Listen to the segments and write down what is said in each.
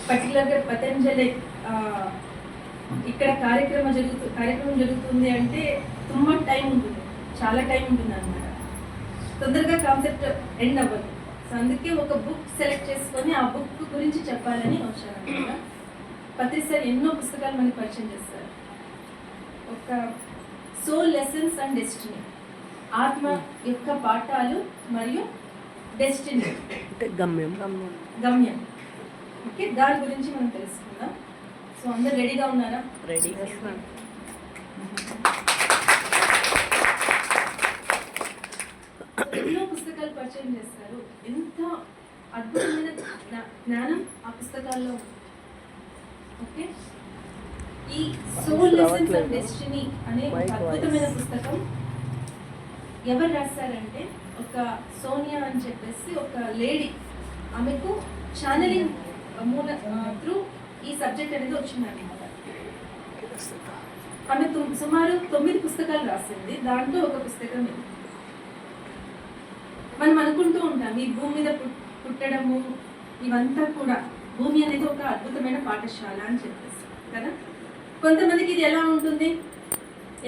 పర్టికులర్గా పతంజలి ఇక్కడ కార్యక్రమం జరుగుతుంది అంటే ತುಂಬ టైం ఉంటుంది, చాలా టైం ఉంటుంది అన్నమాట. తొందరగా కాన్సెప్ట్ ఎండ్ అవ్వదు. సో అందుకే ఒక బుక్ సెలెక్ట్ చేసుకొని ఆ బుక్ గురించి చెప్పాలని వచ్చారన్నమాట. పత్రి సార్ ఎన్నో పుస్తకాలు మనకి పరిచయం చేస్తారు. ఒక సోల్ లెసన్స్ అండ్ డెస్టినీ, ఆత్మ యొక్క పాఠాలు మరియు డెస్టినీ గమ్యం. ఓకే, దాని గురించి మనం తెలుసుకుందాం. సో అందరు రెడీగా ఉన్నారా? రెడీ. ఎన్నో పుస్తకాలు పరిచయం చేస్తారు. ఎంత అద్భుతమైన జ్ఞానం ఆ పుస్తకాల్లో ఉంది. ఓకే, ఈ సోల్ లెసన్స్ అండ్ డెస్టినీ అనే ఒక అద్భుతమైన పుస్తకం ఎవరు రాస్తారంటే ఒక సోనియా అని చెప్పేసి ఒక లేడీ, ఆమెకు ఛానలింగ్ త్రూ ఈ సబ్జెక్ట్ అనేది వచ్చిందండి. ఆమె సుమారు 9 పుస్తకాలు రాసింది. దాంట్లో ఒక పుస్తకం ఇది. మనం అనుకుంటూ ఉంటాం ఈ భూమి మీద పుట్టడము ఇవంతా కూడా, భూమి అనేది ఒక అద్భుతమైన పాఠశాల అని చెప్పేసి కదా. కొంతమందికి ఇది ఎలా ఉంటుంది,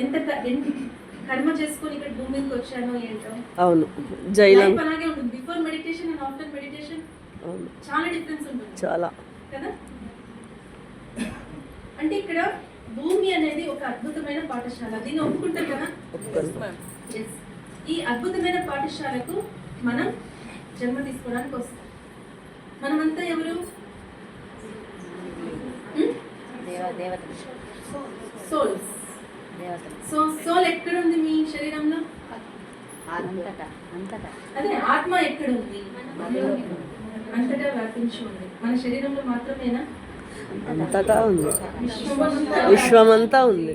ఎంత కర్మ చేసుకొని ఇక్కడ భూమి మీదకి వచ్చానో ఏంటో. అవును, లైఫ్ అలాగే ఉంటుంది. Before meditation and after meditation చాలా డిఫరెన్స్ ఉంటుంది చాలా కదా. అంటే ఇక్కడ భూమి అనేది ఒక అద్భుతమైన పాఠశాల, దీన్ని ఒప్పుకుంటాం కదా. ఈ అద్భుతమైన పాఠశాలకు మనం జన్మ తీసుకోవడానికి వస్తాం. మనమంతా ఎవరు? సోల్స్. సో సోల్ ఎక్కడ ఉంది మీ శరీరంలో? అదే ఆత్మ ఎక్కడ ఉంది? అంతటా వ్యాపించి ఉంది. మన శరీరంలో మాత్రమేనా? అంతటా ఉంది, విశ్వమంతా ఉంది.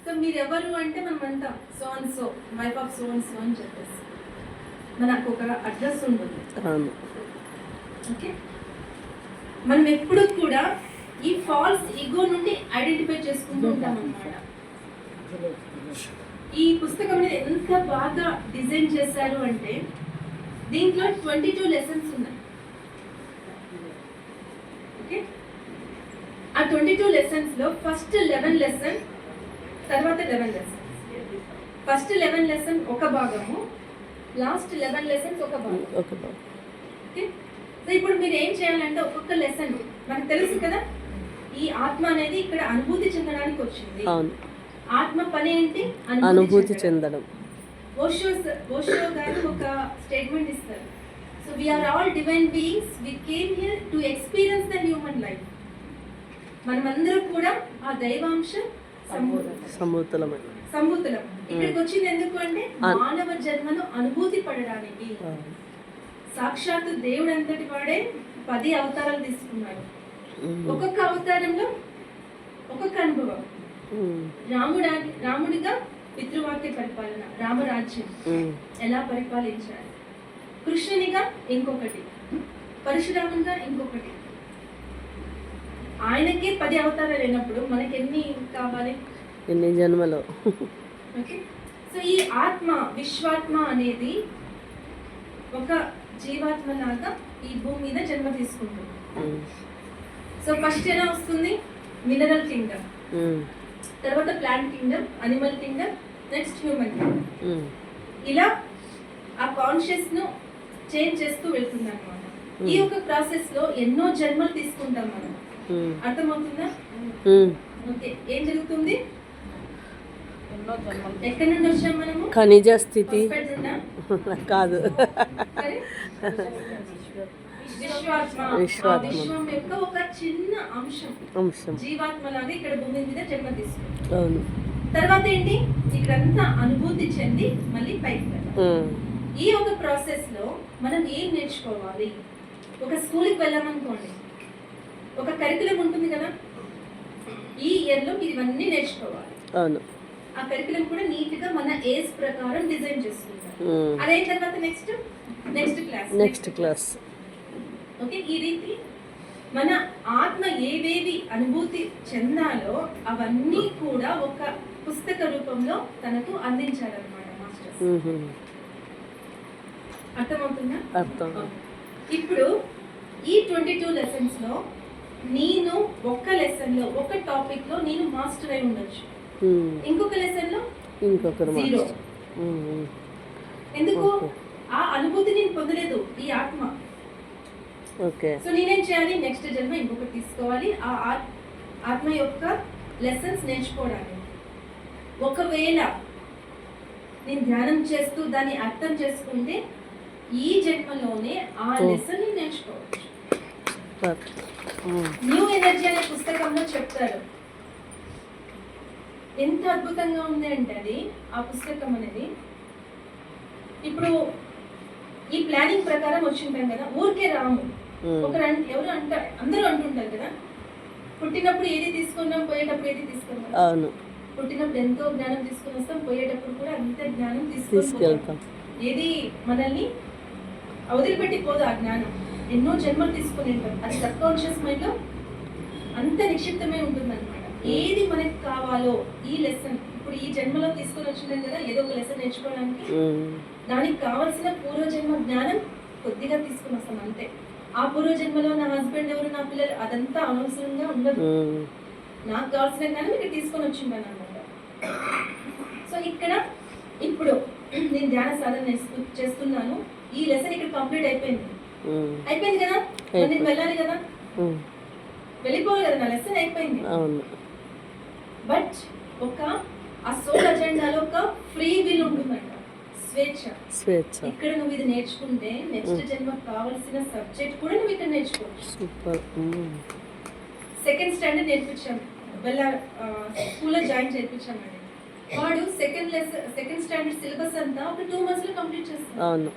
సో మీరు ఎవరు అంటే మనం అంటాం so and so, wife of so and so అని చెప్పేసి మనకు ఒక అడ్రస్ ఉంటుంది. ఓకే, మనం ఎప్పుడు కూడా ఈ ఫాల్స్ ఈగో నుండి ఐడెంటిఫై చేసుకుంటూ ఉంటాం అన్నమాట. ఈ పుస్తకం అనేది ఎంత బాగా డిజైన్ చేశారు అంటే దీంట్లో 22 లెసన్స్ ఉన్నాయి. ఓకే, ఆ 22 లెసన్స్ లో ఫస్ట్ 11 లెసన్, తర్వాత 11 లెసన్స్. ఫస్ట్ 11 లెసన్ ఒక భాగము, లాస్ట్ 11 లెసన్స్ ఒక భాగం. ఓకే, సో ఇప్పుడు మీరు ఏం చేయాలంటే ఒక్కొక్క లెసన్ మనకు తెలుసు కదా, ఈ ఆత్మ అనేది ఇక్కడ అనుభూతి చెందడానికి వచ్చింది. ఆత్మ పని ఏంటి? అనుభూతి చెందడం. ఓషో గారు ఒక స్టేట్మెంట్ ఇస్తారు. So we are all divine beings, we came here to experience the human life. మనమందరూ కూడా ఆ దైవాంశ సంభూతులం. ఇక్కడికి వచ్చింది ఎందుకు అంటే మానవ జన్మను అనుభూతి పడడానికి. సాక్షాత్తు దేవుడు అంతటి వాడే 10 అవతారాలు తీసుకున్నారు. ఒక్కొక్క అవతారంలో ఒక్కొక్క అనుభవం. రాముడిగా పితృవాక్య పరిపాలన, రామరాజ్యం ఎలా పరిపాలించాలి. కృష్ణునిగా ఇంకొకటి, పరశురామునిగా ఇంకొకటి. ఆయనకే 10 అవతారాలు అయినప్పుడు మనకి ఎన్ని కావాలి? ఎన్ని జన్మలో. ఓకే, సో ఈ ఆత్మ, విశ్వాత్మ అనేది ఒక జీవాత్మ లాగా ఈ భూమి మీద జన్మ తీసుకుంటుంది. సో ఫస్ట్ ఎలా వస్తుంది? మినరల్ కింగ్డమ్, తర్వాత plant Kingdom, animal Kingdom, next human Kingdom. ఇలా ఆ కాన్షియస్ ను చేంజ్ చేస్తూ వెళ్తుంది అనమాట. ఈ ఒక ప్రాసెస్ లో ఎన్నో జన్మలు తీసుకుంటాం మనం. అర్థమవుతుందా? ఓకే, ఏం జరుగుతుంది? ఎక్కడి నుండి వచ్చాం మనము? ఖనిజ స్థితి కాదు, విశ్వం యొక్క ఒక చిన్న అంశం, జీవాత్మ లాగా ఇక్కడ భూమి మీద జన్మ తీసుకుంటాం. తర్వాత ఏంటి? ఇక్కడంతా అనుభూతి చెంది మళ్ళీ పైకి వెళ్ళాలి. ఈ ఒక ప్రాసెస్ లో మనం ఏం నేర్చుకోవాలి? ఒక స్కూల్కి వెళ్ళామనుకోండి, ఒక కరికులం ఉంటుంది కదా. ఈ ఇయర్ లో మీరు ఇవన్నీ నేర్చుకోవాలి. ఆ కరికులం కూడా నీట్ గా మన ఏజ్ ప్రకారం డిజైన్ చేసుకుంటాం. అదే తర్వాత నెక్స్ట్ క్లాస్. ఓకే, ఈ రీతి మన ఆత్మ ఏవేవి అనుభూతి చెందాలో అవన్నీ కూడా ఒక పుస్తక రూపంలో తనకు అందించారన్నమాట మాస్టర్స్. అర్థమవుతుందా? అర్థం. ఇప్పుడు ఈ 22 లెసన్స్ లో నేను ఒక్క లెసన్ లో ఒక టాపిక్ లో నేను మాస్టర్ అయి ఉండొచ్చు, ఇంకొక లెసన్ లో ఇంకొకరు జీరో. ఎందుకు? Okay. ఆ అనుభూతి నేను పొందలేదు ఈ ఆత్మ. ఓకే. సో నేనేం చేయాలి? నెక్స్ట్ జన్మ ఇంకొకటి తీసుకోవాలి ఆ ఆత్మ యొక్క లెసన్స్ నేర్చుకోవడానికి. ఒకవేళ నేను ధ్యానం చేస్తూ దాన్ని అర్థం చేసుకుంటే ఈ జన్మలోనే ఆ లెసన్ నేర్చుకోవచ్చు. న్యూ ఎనర్జీ అనే పుస్తకంలో చెప్తారు. ఎంత అద్భుతంగా ఉంది అంటే అది ఆ పుస్తకం అనేది. ఇప్పుడు ఈ ప్లానింగ్ ప్రకారం వచ్చింటాం కదా, ఊరికే రాము. ఎవరు అంటారు, అందరూ అంటుంటారు కదా, పుట్టినప్పుడు ఏది తీసుకున్నాం, పోయేటప్పుడు ఏది తీసుకున్నాం. అవును. పుట్టినప్పుడు ఎంతో జ్ఞానం తీసుకుని వస్తాం, పోయేటప్పుడు కూడా అంతే జ్ఞానం తీసుకెళ్తాం. ఏది మనల్ని వదిలిపెట్టి పోదు ఆ జ్ఞానం. ఎన్నో జన్మలు తీసుకుని ఉంటాం. అది సబ్ కాన్షియస్ మైండ్ లో అంత నిక్షిప్తమై ఉంటుంది అనమాట. ఏది మనకి కావాలో ఈ లెసన్ ఇప్పుడు ఈ జన్మలో తీసుకొని వచ్చినాం కదా, ఏదో ఒక లెసన్ నేర్చుకోవడానికి, దానికి కావాల్సిన పూర్వజన్మ జ్ఞానం కొద్దిగా తీసుకుని వస్తాం అంతే. ఆ పూర్వజన్మలో నా హస్బెండ్ ఎవరు, నా పిల్లలు, అదంతా అనవసరంగా ఉండదు. నాకు కావాల్సిన జ్ఞానం ఇక్కడ తీసుకొని వచ్చింటాను అనమాట. సో ఇక్కడ ఇప్పుడు నేను ధ్యాన సాధన చేస్తున్నాను. ఈ లెసన్ ఇక్కడ కంప్లీట్ అయిపోయింది కదా, నేను వెళ్ళాలి కదా, వెళ్ళిపోవాలి కదా, నా లెసన్ అయిపోయింది. బట్ ఒక ఆ సోల్ అజెండాలో ఒక ఫ్రీ విల్ ఉంటుందంట, స్వేచ్ఛ. ఇక్కడ నువ్వు ఇది నేర్చుకుంటే నెక్స్ట్ జన్మ కావాల్సిన సబ్జెక్ట్ కూడా నువ్వు ఇక్కడ నేర్చుకోవచ్చు. సెకండ్ స్టాండర్డ్ నేర్పించాము, స్కూల్లో జాయిన్ చేయించామండి. వాడు సెకండ్ స్టాండర్డ్ సిలబస్ అంతా ఒక 2 months లో కంప్లీట్ చేస్తాడు.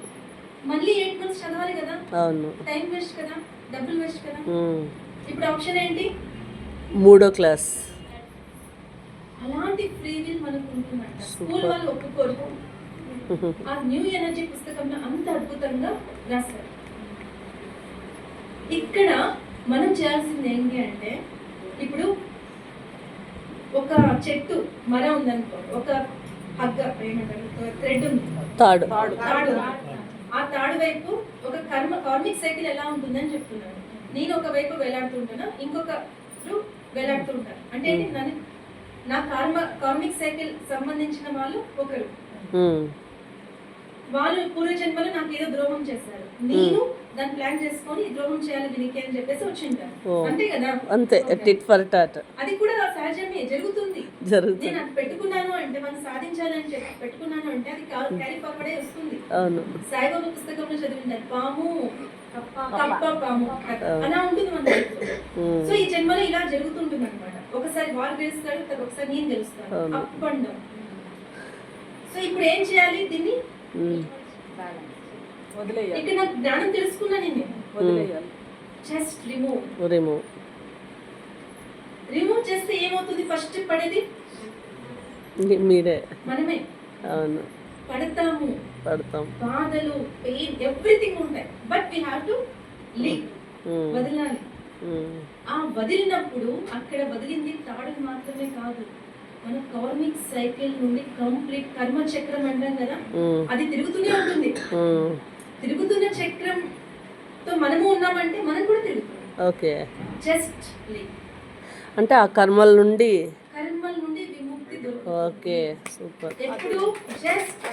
మళ్ళీ 8 months చదవాలి కదా, టైం వేస్ట్ కదా, డబ్బులు వేస్ట్ కదా. ఇప్పుడు ఆప్షన్ ఏంటి? 3వ క్లాస్. అలాంటి ఫ్రీ విల్ మనకు ఉంటుందంట. స్కూల్ వాళ్ళు ఒప్పుకోరు. ఆ న్యూ ఎనర్జీ పుస్తకంలో అంత అద్భుతంగా రాస్తారు. ఇక్కడ మనం చేయాల్సింది ఏంటి అంటే, ఇప్పుడు ఒక చెట్టు మర ఉందనుకో, ఒక హగ్గ ఏమంటారు, థ్రెడ్ ఉంది, తాడు. ఆ తాడు వైపు ఒక కార్మిక్ సైకిల్ ఎలా ఉంటుందని చెప్తున్నాను. నేను ఒక వైపు వేలాడుతుంటాను, ఇంకొకరు వేలాడుతుంటాను. అంటే నా కార్మిక్ సైకిల్ సంబంధించిన వాళ్ళు ఒకరు, వాళ్ళు పూర్వజన్మలో నాకు ఏదో ద్రోహం చేశారు. నేను దాన్ని ప్లాన్ చేసుకొని ద్రోహం చేయాలి దీనికి అని చెప్పేసి వచ్చింటాను. అంతే కదా, అంతే. Tit for tat. అది కూడా సహజమే జరుగుతుంది. నేను అది పెట్టుకున్నాను అంటే, మనం సాధించాలని చెప్పి పెట్టుకున్నాను అంటే అది క్యారీ ఫార్వర్డే వస్తుంది. సాయిబాబా పుస్తకంలో చదివింటారు, పాము కప్ప పాము అలా ఉంటుంది మన లైఫ్. సో ఈ జన్మలో ఇలా జరుగుతుంటుంది అనమాట. ఒకసారి వారు గెలుస్తాడు, ఒకసారి నేను గెలుస్తాను, అప్ అండ్ డౌన్. సో ఇప్పుడు ఏం చేయాలి? దీన్ని ఇక్కడ నాకు జ్ఞానం తెలుసుకున్నా, నేను జస్ట్ రిమూవ్ చేస్తే ఏమవుతుంది? ఫస్ట్ పడేది మీరే, మనమే. అవును, పడతాము, బాధలు, పెయిన్, ఎవ్రీథింగ్ ఉంటాయి. But we have to leave, వదలాలి. ఆ వదిలినప్పుడు అక్కడ వదిలింది తాడు మాత్రమే కాదు, మన కార్మిక్ సైకిల్ నుండి కంప్లీట్ కర్మ చక్రం అంటాం కదా, అది తిరుగుతూనే ఉంటుంది. తిరుగుతున్న చక్రంతో మనము ఉన్నామంటే మనం కూడా తిరుగుతాం. ఓకే. జస్ట్ లీవ్ అంటే ఆ కర్మల నుండి విముక్తి దొరుకుతుంది. Okay, super. ఎప్పుడు జస్ట్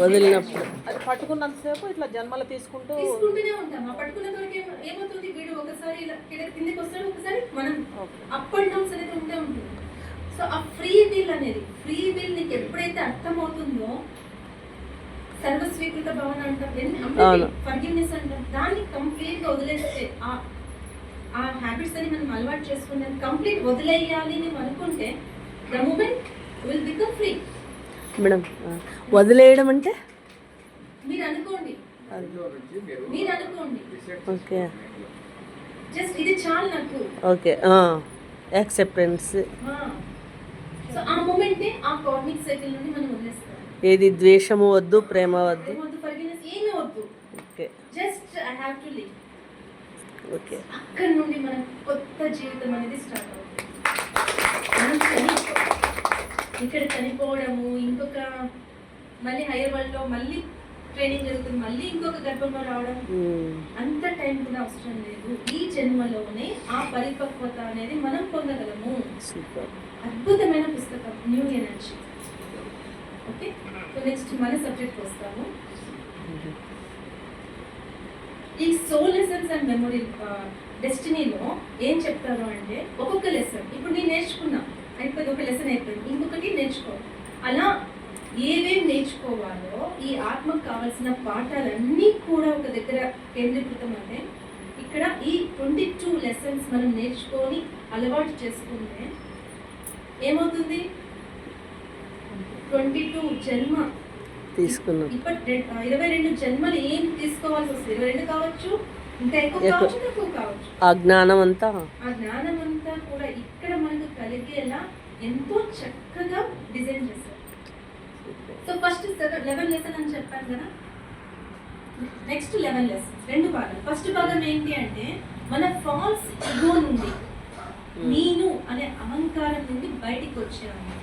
వదిలినప్పుడు అది పట్టుకున్నంతసేపు ఇట్లా జన్మలు తీసుకుంటూనే ఉంటాం. ఆ పట్టుకున్న వరకు ఏమవుతుంది? వీడు ఒకసారి ఇలా కిందకి వస్తాడు, ఒకసారి మనం అప్ అండ్ డౌన్స్ అనేది ఉంటే ఉంటుంది. సో ఆ ఫ్రీ విల్ నీకు ఎప్పుడైతే అర్థమవుతుందో, సర్వస్వీకృత భావన అంటాం, ఫర్గివ్నెస్ అంటాం, దాన్ని కంప్లీట్ గా వదిలేస్తే, ఆ హ్యాబిట్స్ అని మనం అలవాటు చేసుకుంటే కంప్లీట్ వదిలేయాలి అని అనుకుంటే, the moment will become free. Madam, వదిలేయడం అంటే మీరు అనుకోండి. ఓకే, జస్ట్ ఇది చాలు నాకు. Okay, acceptance. సో ఆ మూమెంట్ ఆ కార్మిక్ సైకిల్ నుండి మనం వదిలేస్తాం. ఏది ద్వేషము వద్దు, ప్రేమ వద్దు, ఫర్గివ్నెస్ ఏమీ వద్దు. Okay, just I have to live. Okay, అక్కడ నుండి మన కొత్త జీవితం అనేది స్టార్ట్ అవుతుంది. ఇక్కడ చనిపోవడము, ఇంకొక మళ్ళీ హైయర్ వరల్డ్ లో మళ్ళీ ట్రైనింగ్ జరుగుతుంది, మళ్ళీ ఇంకొక గర్భంలో రావడం, అంత టైం కూడా అవసరం లేదు. జన్మలోనే ఆ పరిపక్వత అనేది మనం పొందగలము. సూపర్. అద్భుతమైన పుస్తకం new energy. Okay, so next మన సబ్జెక్ట్ వస్తాము. ఈ సోల్ లెసన్స్ అండ్ మెమొరీ డెస్టినీలో ఏం చెప్తారు అంటే, ఒక్కొక్క లెసన్ ఇప్పుడు నేను నేర్చుకున్నా అయిపోయింది, ఒక లెసన్ అయిపోయింది, ఇంకొకటి నేర్చుకో. అలా ఏవేవి నేర్చుకోవాలో ఈ ఆత్మకు కావాల్సిన పాఠాలన్నీ కూడా ఒక దగ్గర కేంద్రీకృతం. అంటే ఇక్కడ ఈ 22 లెసన్స్ మనం నేర్చుకొని అలవాటు చేసుకుంటే ఏమవుతుంది, 22 జన్మ తీసుకున్నాం. ఇప్పటి 22 జన్మలు ఏం తీసుకోవాల్సి వస్తుంది. 22 కావచ్చు, ఇంకా ఎక్కువ కావచ్చు, తక్కువ కావచ్చు. ఆ జ్ఞానం అంతా కూడా ఇక్కడ మనకు కలిగేలా ఎంతో చక్కగా డిజైన్ చేస్తారు. సో ఫస్ట్ 11 లెసన్ అని చెప్పాను కదా, నెక్స్ట్ 11 లెసన్ 2 భాగాలు. ఫస్ట్ భాగం ఏంటి అంటే మన ఫాల్స్ ఇగో నుండి, నేను అనే అహంకారం నుండి బయటికి వచ్చాము.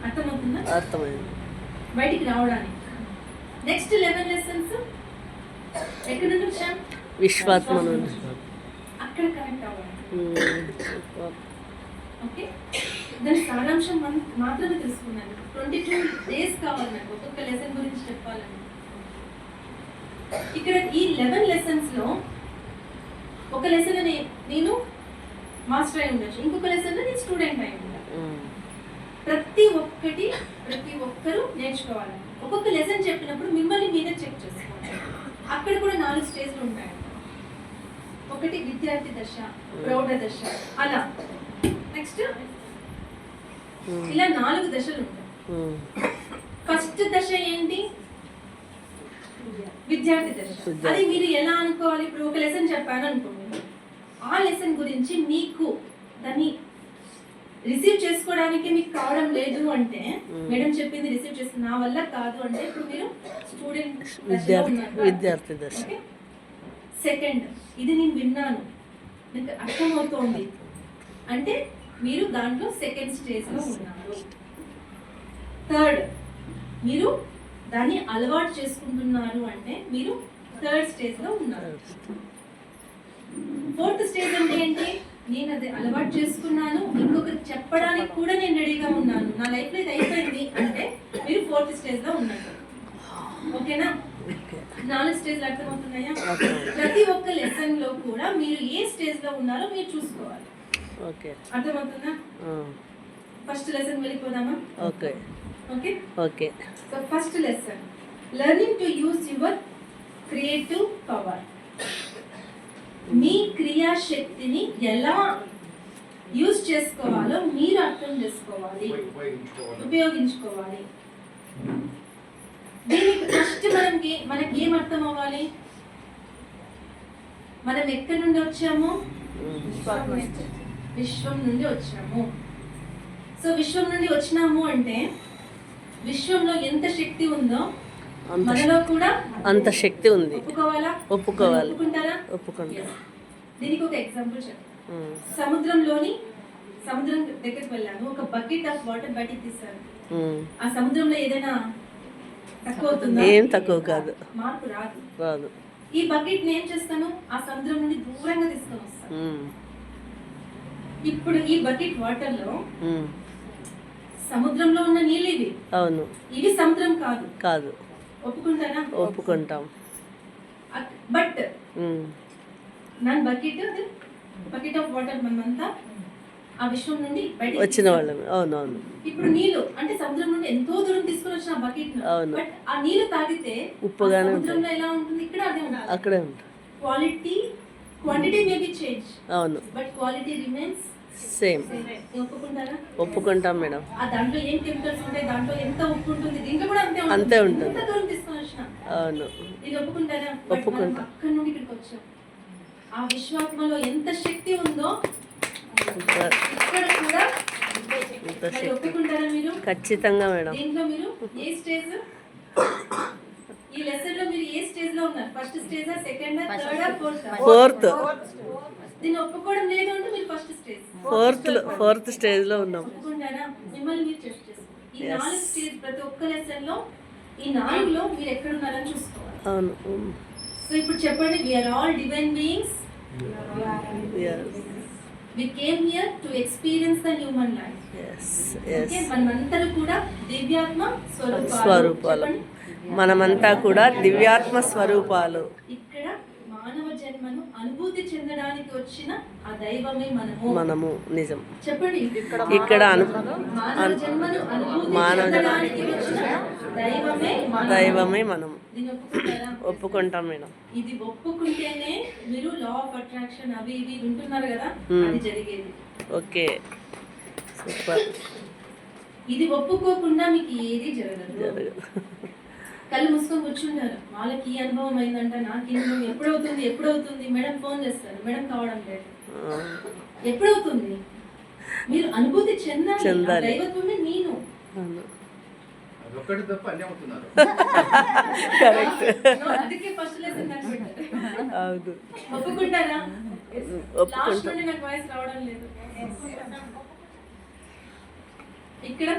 అర్థమవుతుందా? అర్థమైంది. బయటికి రావడానికి. నెక్స్ట్ 11 లెసన్స్ ఎక్కడి నుండి వచ్చాం? విశ్వాత్మ నుండి. అక్కడ కనెక్ట్ అవ్వాలి. ఓకే, దాని సారాంశం మాత్రమే తెలుసుకున్నాను. 22 డేస్ కావాలి నాకు ఒక్కొక్క లెసన్ గురించి చెప్పాలని. ఇక్కడ ఈ 11 లెసన్స్ లో ఒక లెసన్ నేను మాస్టర్ అయి ఉండొచ్చు, ఇంకొక లెసన్ లో నేను స్టూడెంట్ అయి ఉండొచ్చు. ప్రతి ఒక్కరూ నేర్చుకోవాలి. ఒక్కొక్క లెసన్ చెప్పినప్పుడు మిమ్మల్ని మీరే చెక్ చేసుకోవాలి. అక్కడ కూడా 4 స్టేజ్లు ఉంటాయి. ఒకటి విద్యార్థి దశ, ప్రౌఢ దశ, అలా నెక్స్ట్ ఇలా 4 దశలు ఉంటాయి. ఫస్ట్ దశ ఏంటి? విద్యార్థి దశ. అది మీరు ఎలా అనుకోవాలి? ఇప్పుడు ఒక లెసన్ చెప్పాను అనుకోండి, ఆ లెసన్ గురించి మీకు దాన్ని రిసీవ్ చేసుకోవడానికి మీకు కావడం లేదు అంటే, మేడం చెప్పింది రిసీవ్ చేసుకుని నా వల్ల కాదు అంటే, ఇప్పుడు మీరు స్టూడెంట్ విద్యార్థి దశ. సెకండ్, ఇది నేను విన్నాను, మీకు అర్థమవుతోంది అంటే మీరు దాంట్లో సెకండ్ స్టేజ్లో ఉన్నారు. థర్డ్, మీరు దాన్ని అలవాటు చేసుకుంటున్నారు అంటే మీరు థర్డ్ స్టేజ్లో ఉన్నారు. ఫోర్త్ స్టేజ్ అంటే ఏంటి? నేను అది అలవాటు చేసుకున్నాను, ఇంకొకరికి చెప్పడానికి కూడా నేను రెడీగా ఉన్నాను, నా లైఫ్లో ఇది అయిపోయింది అంటే మీరు ఫోర్త్ స్టేజ్లో ఉన్నారు. ఓకేనా? 4 స్టేజ్లు అర్థమవుతున్నాయా? ప్రతి ఒక్క లెసన్ లో కూడా మీరు ఏ స్టేజ్ లో ఉన్నారో మీరు చూసుకోవాలి. ఓకే, అర్థమవుతుందా? ఫస్ట్ లెసన్ వెళ్ళిపోదామా? Okay okay okay. So first lesson, learning to use your creative power. మీ క్రియాశక్తిని ఎలా యూజ్ చేసుకోవాలో మీరు అర్థం చేసుకోవాలి, ఉపయోగించుకోవాలి. దీనికి ఫస్ట్ మనకి ఏం అర్థం అవ్వాలి? మనం ఎక్కడి నుండి వచ్చాము? విశ్వం నుండి వచ్చాము. సో విశ్వం నుండి వచ్చినాము అంటే విశ్వంలో ఎంత శక్తి ఉందో మనలో కూడా అంత శక్తి ఉంది. ఒప్పుకోవాలా? ఒప్పుకోవాలి. ఒప్పుకుంటారా? ఒప్పుకుంటా. దీనికి ఒక ఎగ్జాంపుల్ చెప్తాను. సముద్రం దగ్గరికి వెళ్ళాను, ఒక బకెట్ ఆఫ్ వాటర్ బయటికి తీసాను. ఆ సముద్రంలో ఏదైనా తక్కువ అవుతుందా? ఏం తక్కువ కాదు, మార్పు రాదు. ఈ బకెట్ ని ఏం చేస్తాను? ఆ సముద్రం నుండి దూరంగా తీసుకొని వస్తాను. ఇప్పుడు ఈ బకెట్ వాటర్ లో సముద్రంలో ఉన్న నీళ్ళు ఇవి. అవును, ఇవి సముద్రం కాదు. ఒప్పుకుంటారా? ఒప్పుకుంటాం. బట్ నా బకెట్ ఆఫ్ వాటర్ మనమంతా ఆ విశ్వం నుండి బయటికి వచ్చిన వాళ్ళం. అవునవును. ఇప్పుడు నీళ్ళు అంటే సముద్రం నుండి ఎంతో దూరం తీసుకొని వచ్చిన ఆ బకెట్. అవును. బట్ ఆ నీళ్ళు తాగితే ఉప్పుగానే సముద్రంలో ఎలా ఉంటుంది? ఇక్కడ అదే ఉంటుంది. అక్కడే ఉంటుంది. Quantity may be change. అవును, బట్ క్వాలిటీ రిమైన్స్ సేమ్. ఒప్పుకుంటారా? ఒప్పుకుంటాం మేడం. ఆ దాంట్లో ఏం కెమికల్స్ ఉంటాయి, దాంట్లో ఎంత ఉప్పు ఉంటుంది, దీంట్లో కూడా అంతే ఉంటుంది. ఎంత దూరం తీసుకొని వచ్చిన. అవును. ఇది ఒప్పుకుంటారా? ఒప్పుకుంటాం. అక్కడి నుండి ఇక్కడికి వచ్చాం. ఆ విశ్వాత్మలో ఎంత శక్తి ఉందో ఇక్కడ కూడా ఒప్పుకుంటారా మీరు? ఖచ్చితంగా మేడం. దీంట్లో మీరు ఏ స్టేజ్, ఈ లెసన్ లో మీరు ఏ స్టేజ్ లో ఉన్నారు? ఫస్ట్ స్టేజా, సెకండా, థర్డా, ఫోర్త్. దీన్ని ఒప్పుకోవడం లేదు అంటే మీరు ఫస్ట్ స్టేజ్, ఫోర్త్ స్టేజ్ లో ఉన్నాం. ఒప్పుకుంటారా? మిమ్మల్ని మీరు చెక్ చేసుకోండి. ఈ 4 స్టేజ్ ప్రతి ఒక్క లెసన్ లో ఈ 4లో మీరు ఎక్కడ ఉన్నారని చూసుకోవాలి. అవును. సో ఇప్పుడు చెప్పండి, we are all divine beings. Yes We came here to experience the human life. Yes okay, yes మనమందరూ కూడా దివ్యాత్మ స్వరూపాలు. స్వరూపాలు. చెప్పండి. మనమంతా కూడా దివ్యాత్మ స్వరూపాలు. ఇక్కడ మానవ జన్మను అనుభూతి చెందడానికి వచ్చిన ఆ దైవమే మనము. మనము నిజం. చెప్పండి. ఇక్కడ మానవ జన్మను అనుభూతి మానవ చెందడానికి వచ్చిన దైవమే మనము. దైవమే మనం. దీన్ని ఒప్పుకుంటారా? ఒప్పుకుంటాం మేడం. ఇది ఒప్పుకుంటేనే మీరు లా ఆఫ్ అట్రాక్షన్ అవి ఇవి వింటున్నారు కదా, అది జరిగేది. Okay, super. ఇది ఒప్పుకోకుండా మీకు ఏది జరగదు. జరగదు. కళ్ళు మూసుకొని కూర్చుంటారు. వాళ్ళకి ఈ అనుభవం అయిందంట, నాకు ఈ అనుభవం ఎప్పుడవుతుంది మేడం ఫోన్ చేస్తారు, మేడం కావడం లేదు. ఎప్పుడవుతుంది? మీరు అనుభూతి చెందాలి. ఆ దైవత్వమే నేను. అవును. అదొక్కటి తప్ప అన్నీ అవుతున్నారు. కరెక్ట్. అందుకే ఫస్ట్ లెసన్ నాకు పెట్టారు. అవును, ఒప్పుకుంటారా? లాస్ట్ ఒప్పుకుంటాం. నుండి నాకు వాయిస్ రావడం లేదు. ఇక్కడ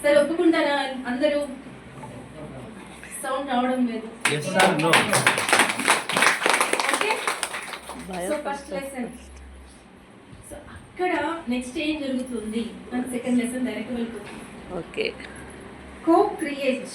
సరే ఒప్పుకుంటారా అందరూ? సౌండ్ రావడం లేదు. Yes or no? Okay, so first lesson. So అక్కడ నెక్స్ట్ ఏం జరుగుతుంది? మన సెకండ్ లెసన్ డైరెక్ట్ వెళ్ళిపోతుంది. ఓకే. కో క్రియేట్